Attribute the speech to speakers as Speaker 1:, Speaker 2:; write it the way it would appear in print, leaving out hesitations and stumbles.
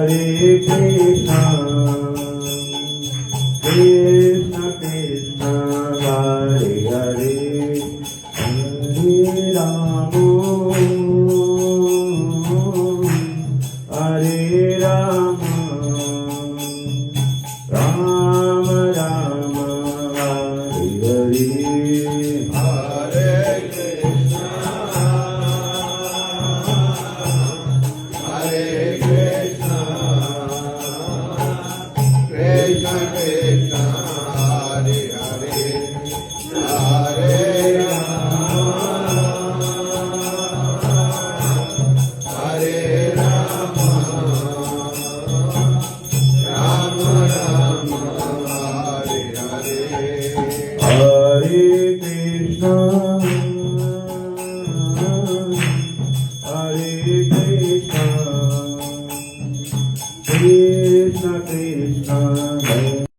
Speaker 1: Hare Krishna, Krishna Krishna, Hare Hare, Hare Rama, Hare Rama, Rama Rama, Hare Hare. Krishna Krishna